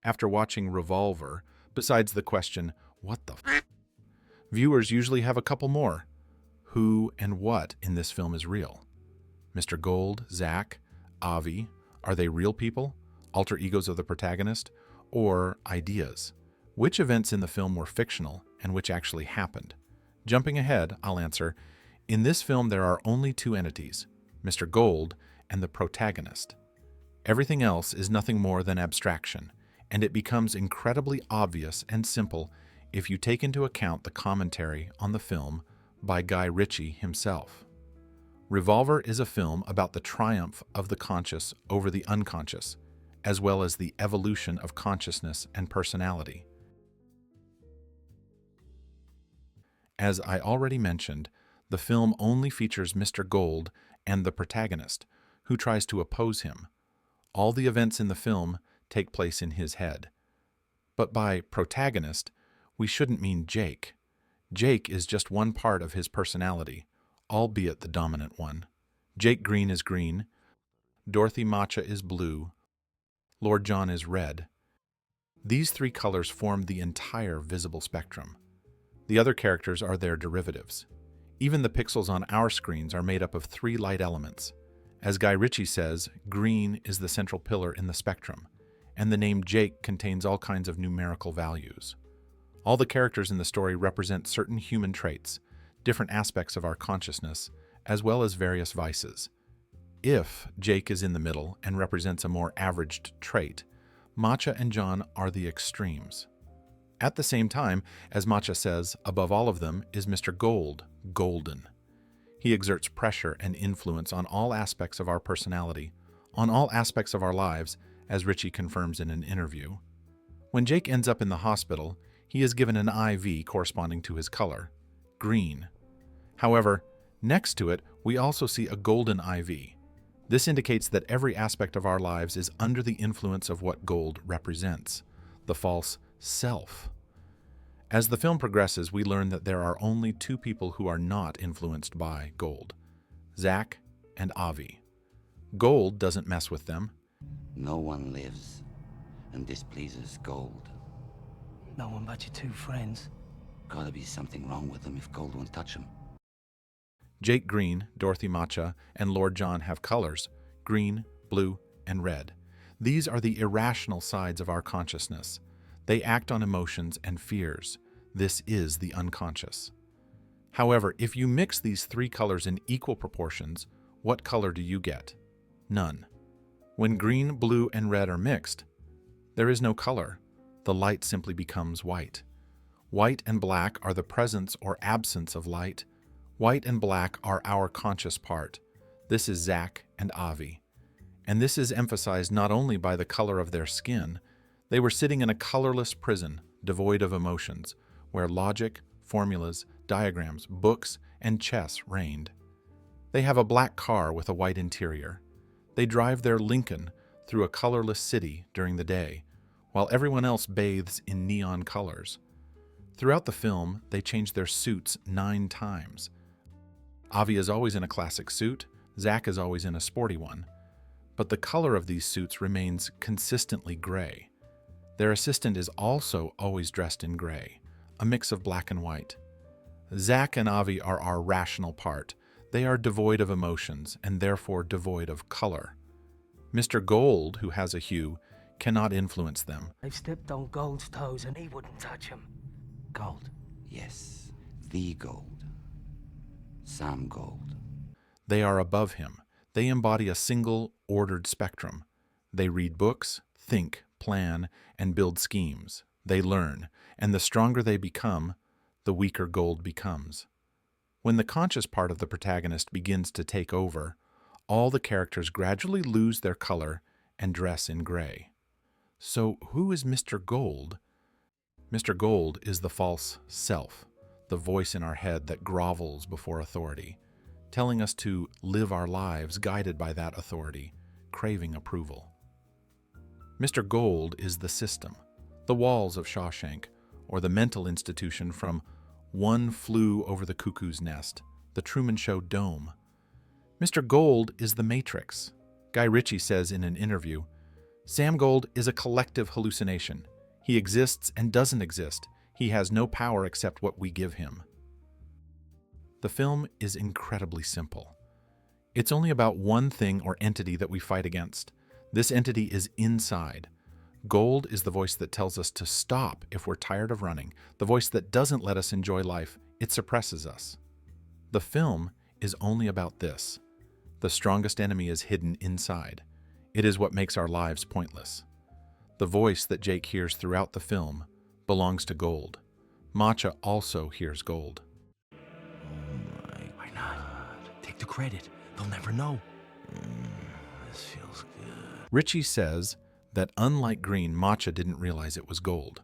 After watching Revolver, besides the question, what the f? Viewers usually have a couple more. Who and what in this film is real? Mr. Gold, Zach, Avi, are they real people, alter egos of the protagonist, or ideas? Which events in the film were fictional and which actually happened? Jumping ahead, I'll answer, in this film there are only two entities, Mr. Gold and the protagonist. Everything else is nothing more than abstraction, and it becomes incredibly obvious and simple if you take into account the commentary on the film by Guy Ritchie himself. Revolver is a film about the triumph of the conscious over the unconscious, as well as the evolution of consciousness and personality. As I already mentioned, the film only features Mr. Gold and the protagonist, who tries to oppose him. All the events in the film take place in his head. But by protagonist, we shouldn't mean Jake. Jake is just one part of his personality, albeit the dominant one. Jake Green is green, Dorothy Matcha is blue, Lord John is red. These three colors form the entire visible spectrum. The other characters are their derivatives. Even the pixels on our screens are made up of three light elements. As Guy Ritchie says, green is the central pillar in the spectrum, and the name Jake contains all kinds of numerical values. All the characters in the story represent certain human traits, different aspects of our consciousness, as well as various vices. If Jake is in the middle and represents a more averaged trait, Matcha and John are the extremes. At the same time, as Matcha says, above all of them is Mr. Gold, golden. He exerts pressure and influence on all aspects of our personality, on all aspects of our lives, as Ritchie confirms in an interview. When Jake ends up in the hospital, he is given an IV corresponding to his color, green. However, next to it, we also see a golden IV. This indicates that every aspect of our lives is under the influence of what gold represents, the false self. As the film progresses, we learn that there are only two people who are not influenced by gold, Zach and Avi. Gold doesn't mess with them. No one lives and displeases Gold. No one but your two friends. Gotta be something wrong with them if Gold won't touch him. Jake Green, Dorothy Matcha, and Lord John have colors, green, blue, and red. These are the irrational sides of our consciousness. They act on emotions and fears. This is the unconscious. However, if you mix these three colors in equal proportions, what color do you get? None. When green, blue, and red are mixed, there is no color. The light simply becomes white. White and black are the presence or absence of light. White and black are our conscious part. This is Zach and Avi. And this is emphasized not only by the color of their skin. They were sitting in a colorless prison, devoid of emotions, where logic, formulas, diagrams, books, and chess reigned. They have a black car with a white interior. They drive their Lincoln through a colorless city during the day, while everyone else bathes in neon colors. Throughout the film, they change their suits 9 times. Avi is always in a classic suit, Zach is always in a sporty one, but the color of these suits remains consistently gray. Their assistant is also always dressed in gray, a mix of black and white. Zach and Avi are our rational part. They are devoid of emotions and therefore devoid of color. Mr. Gold, who has a hue, cannot influence them. They've stepped on Gold's toes and he wouldn't touch them. Gold. Yes, the Gold. Sam Gold. They are above him. They embody a single, ordered spectrum. They read books, think, plan, and build schemes. They learn, and the stronger they become, the weaker Gold becomes. When the conscious part of the protagonist begins to take over, all the characters gradually lose their color and dress in gray. So who is Mr. Gold? Mr. Gold is the false self, the voice in our head that grovels before authority, telling us to live our lives guided by that authority, craving approval. Mr. Gold is the system, the walls of Shawshank, or the mental institution from One Flew Over the Cuckoo's Nest, the Truman Show dome. Mr. Gold is the Matrix. Guy Ritchie says in an interview, Sam Gold is a collective hallucination. He exists and doesn't exist. He has no power except what we give him. The film is incredibly simple. It's only about one thing or entity that we fight against. This entity is inside. Gold is the voice that tells us to stop if we're tired of running, the voice that doesn't let us enjoy life. It suppresses us. The film is only about this. The strongest enemy is hidden inside. It is what makes our lives pointless. The voice that Jake hears throughout the film belongs to Gold. Matcha also hears Gold. Why not? Take the credit. They'll never know. This feels good. Ritchie says that unlike Green, Matcha didn't realize it was Gold.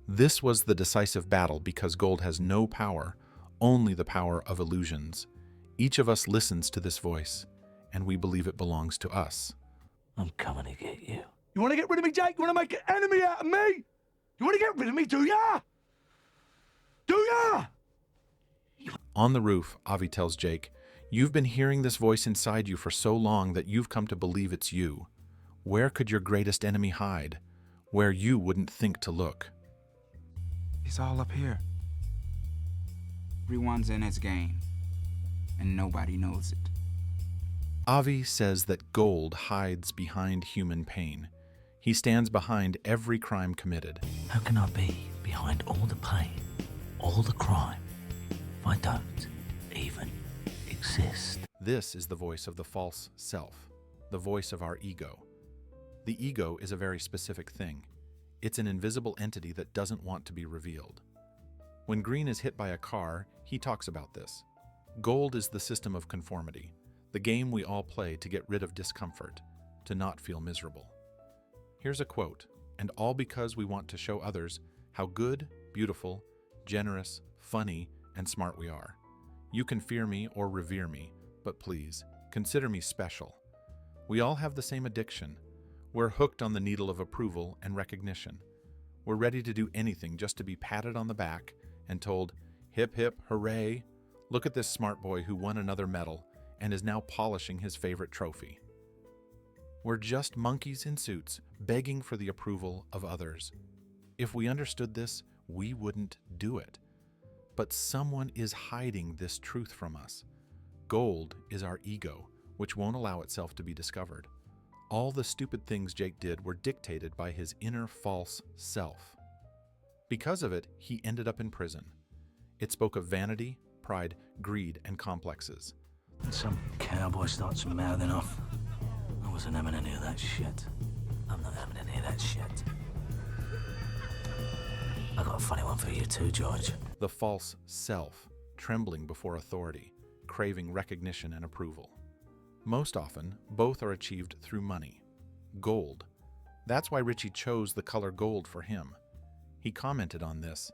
This was the decisive battle because Gold has no power, only the power of illusions. Each of us listens to this voice, and we believe it belongs to us. I'm coming to get you. You want to get rid of me, Jake? You want to make an enemy out of me? You want to get rid of me, do ya? Do ya? On the roof, Avi tells Jake, "You've been hearing this voice inside you for so long that you've come to believe it's you. Where could your greatest enemy hide? Where you wouldn't think to look." It's all up here. Everyone's in its game, and nobody knows it. Avi says that Gold hides behind human pain. He stands behind every crime committed. How can I be behind all the pain, all the crime, if I don't even exist? This is the voice of the false self, the voice of our ego. The ego is a very specific thing. It's an invisible entity that doesn't want to be revealed. When Green is hit by a car, he talks about this. Gold is the system of conformity, the game we all play to get rid of discomfort, to not feel miserable. Here's a quote, and all because we want to show others how good, beautiful, generous, funny, and smart we are. You can fear me or revere me, but please, consider me special. We all have the same addiction. We're hooked on the needle of approval and recognition. We're ready to do anything just to be patted on the back and told, "Hip hip, hooray, look at this smart boy who won another medal and is now polishing his favorite trophy." We're just monkeys in suits, begging for the approval of others. If we understood this, we wouldn't do it. But someone is hiding this truth from us. Gold is our ego, which won't allow itself to be discovered. All the stupid things Jake did were dictated by his inner false self. Because of it, he ended up in prison. It spoke of vanity, pride, greed, and complexes. Some cowboy starts mouthing off. I wasn't having any of that shit. I'm not having any of that shit. I got a funny one for you too, George. The false self, trembling before authority, craving recognition and approval. Most often, both are achieved through money. Gold. That's why Ritchie chose the color gold for him. He commented on this,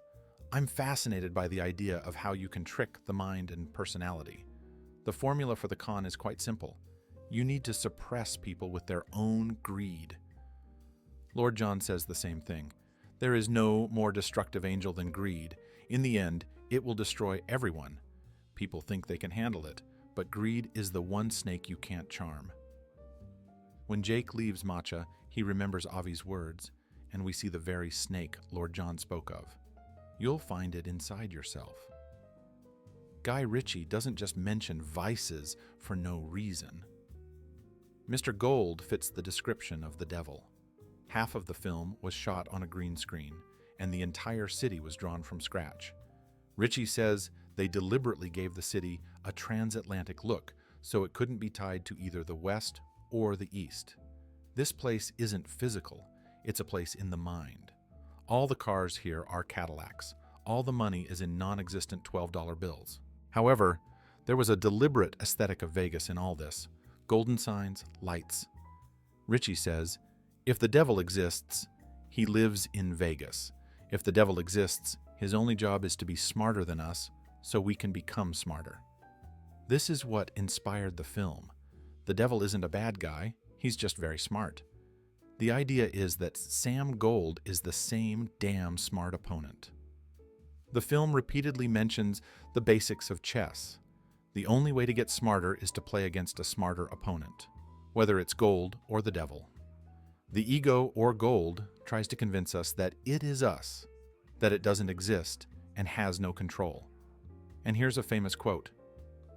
"I'm fascinated by the idea of how you can trick the mind and personality. The formula for the con is quite simple. You need to suppress people with their own greed." Lord John says the same thing. There is no more destructive angel than greed. In the end, it will destroy everyone. People think they can handle it, but greed is the one snake you can't charm. When Jake leaves Matcha, he remembers Avi's words, and we see the very snake Lord John spoke of. You'll find it inside yourself. Guy Ritchie doesn't just mention vices for no reason. Mr. Gold fits the description of the devil. Half of the film was shot on a green screen, and the entire city was drawn from scratch. Ritchie says they deliberately gave the city a transatlantic look so it couldn't be tied to either the West or the East. This place isn't physical, it's a place in the mind. All the cars here are Cadillacs. All the money is in non-existent $12 bills. However, there was a deliberate aesthetic of Vegas in all this. Golden signs, lights. Ritchie says, if the devil exists, he lives in Vegas. If the devil exists, his only job is to be smarter than us so we can become smarter. This is what inspired the film. The devil isn't a bad guy, he's just very smart. The idea is that Sam Gold is the same damn smart opponent. The film repeatedly mentions the basics of chess. The only way to get smarter is to play against a smarter opponent, whether it's Gold or the devil. The ego, or gold, tries to convince us that it is us, that it doesn't exist and has no control. And here's a famous quote: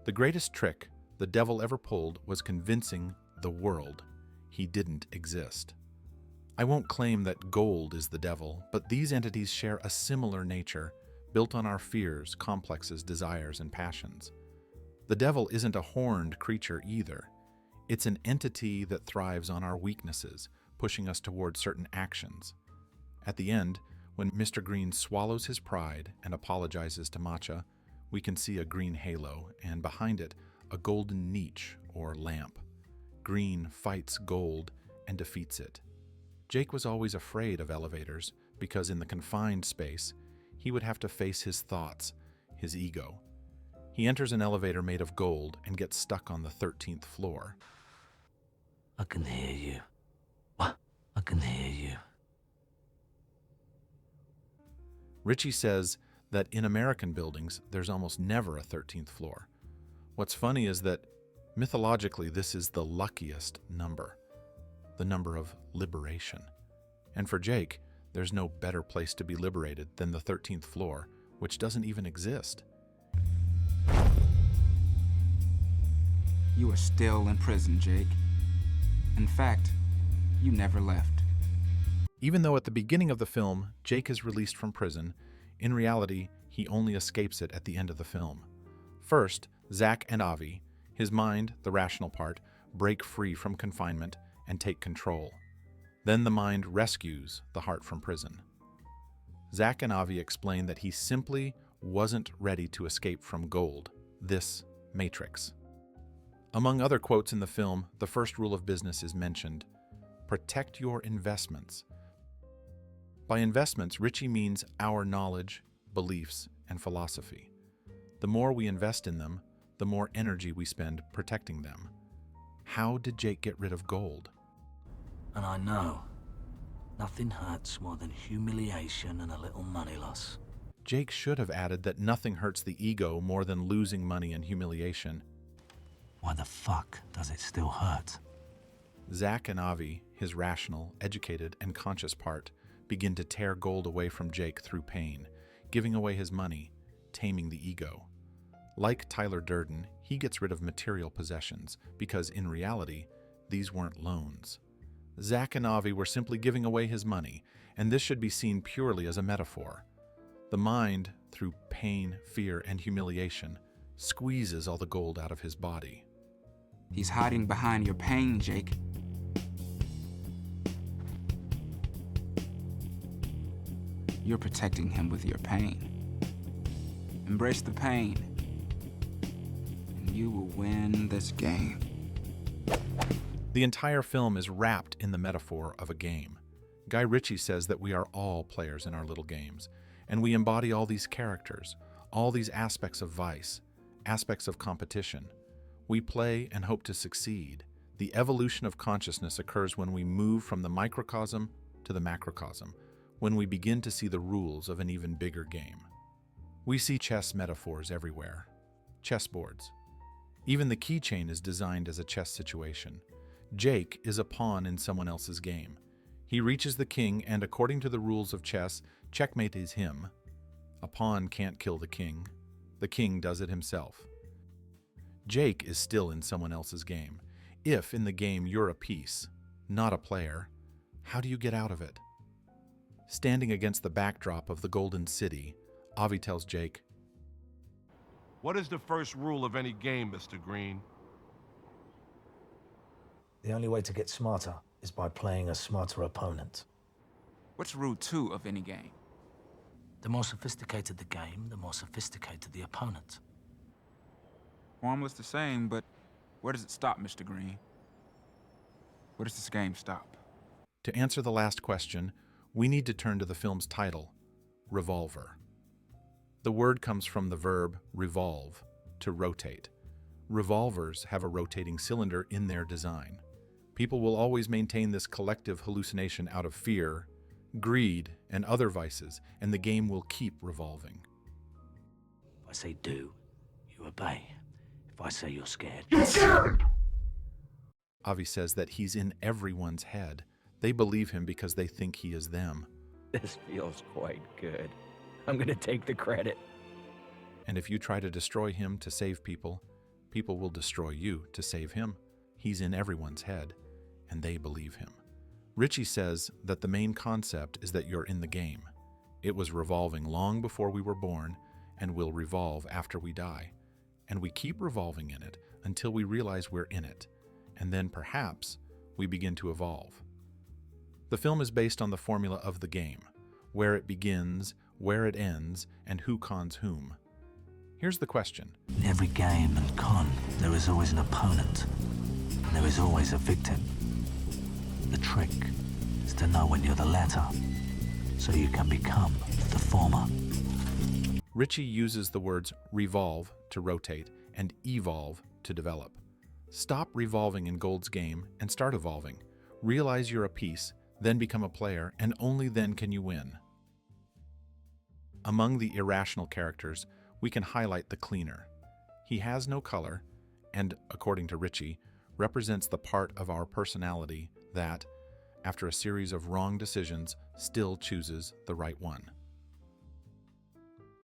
"The greatest trick the devil ever pulled was convincing the world he didn't exist." I won't claim that gold is the devil, but these entities share a similar nature, built on our fears, complexes, desires, and passions. The devil isn't a horned creature either. It's an entity that thrives on our weaknesses, pushing us toward certain actions. At the end, when Mr. Green swallows his pride and apologizes to Matcha, we can see a green halo, and behind it, a golden niche or lamp. Green fights gold and defeats it. Jake was always afraid of elevators because in the confined space, he would have to face his thoughts, his ego. He enters an elevator made of gold and gets stuck on the 13th floor. I can hear you. What? I can hear you. Ritchie says that in American buildings, there's almost never a 13th floor. What's funny is that mythologically, this is the luckiest number, the number of liberation. And for Jake, there's no better place to be liberated than the 13th floor, which doesn't even exist. You are still in prison, Jake. In fact, you never left. Even though at the beginning of the film, Jake is released from prison, in reality, he only escapes it at the end of the film. First, Zach and Avi, his mind, the rational part, break free from confinement and take control. Then the mind rescues the heart from prison. Zach and Avi explain that he simply wasn't ready to escape from gold, this matrix. Among other quotes in the film, the first rule of business is mentioned: protect your investments. By investments, Ritchie means our knowledge, beliefs, and philosophy. The more we invest in them, the more energy we spend protecting them. How did Jake get rid of gold? And I know, nothing hurts more than humiliation and a little money loss. Jake should have added that nothing hurts the ego more than losing money and humiliation. Why the fuck does it still hurt? Zach and Avi, his rational, educated, and conscious part, begin to tear gold away from Jake through pain, giving away his money, taming the ego. Like Tyler Durden, he gets rid of material possessions because, in reality, these weren't loans. Zach and Avi were simply giving away his money, and this should be seen purely as a metaphor. The mind, through pain, fear, and humiliation, squeezes all the gold out of his body. He's hiding behind your pain, Jake. You're protecting him with your pain. Embrace the pain, and you will win this game. The entire film is wrapped in the metaphor of a game. Guy Ritchie says that we are all players in our little games, and we embody all these characters, all these aspects of vice, aspects of competition. We play and hope to succeed. The evolution of consciousness occurs when we move from the microcosm to the macrocosm, when we begin to see the rules of an even bigger game. We see chess metaphors everywhere. Chessboards. Even the keychain is designed as a chess situation. Jake is a pawn in someone else's game. He reaches the king, and according to the rules of chess, checkmate is him. A pawn can't kill the king. The king does it himself. Jake is still in someone else's game. If in the game you're a piece, not a player, how do you get out of it? Standing against the backdrop of the Golden City, Avi tells Jake, "What is the first rule of any game, Mr. Green?" The only way to get smarter is by playing a smarter opponent. What's rule 2 of any game? The more sophisticated the game, the more sophisticated the opponent. Formula's the same, but where does it stop, Mr. Green? Where does this game stop? To answer the last question, we need to turn to the film's title, Revolver. The word comes from the verb revolve, to rotate. Revolvers have a rotating cylinder in their design. People will always maintain this collective hallucination out of fear, greed, and other vices, and the game will keep revolving. If I say do, you obey. If I say you're scared, Avi says that he's in everyone's head, They believe him because they think he is them. This feels quite good. I'm gonna take the credit. And if you try to destroy him to save people, people will destroy you to save him. He's in everyone's head, and they believe him. Ritchie says that the main concept is that you're in the game. It was revolving long before we were born and will revolve after we die. And we keep revolving in it until we realize we're in it, and then perhaps we begin to evolve. The film is based on the formula of the game, where it begins, where it ends, and who cons whom. Here's the question. In every game and con, there is always an opponent, and there is always a victim. The trick is to know when you're the latter, so you can become the former. Ritchie uses the words revolve to rotate and evolve to develop. Stop revolving in Gold's game and start evolving. Realize you're a piece, then become a player, and only then can you win. Among the irrational characters, we can highlight the cleaner. He has no color, and, according to Ritchie, represents the part of our personality that, after a series of wrong decisions, still chooses the right one.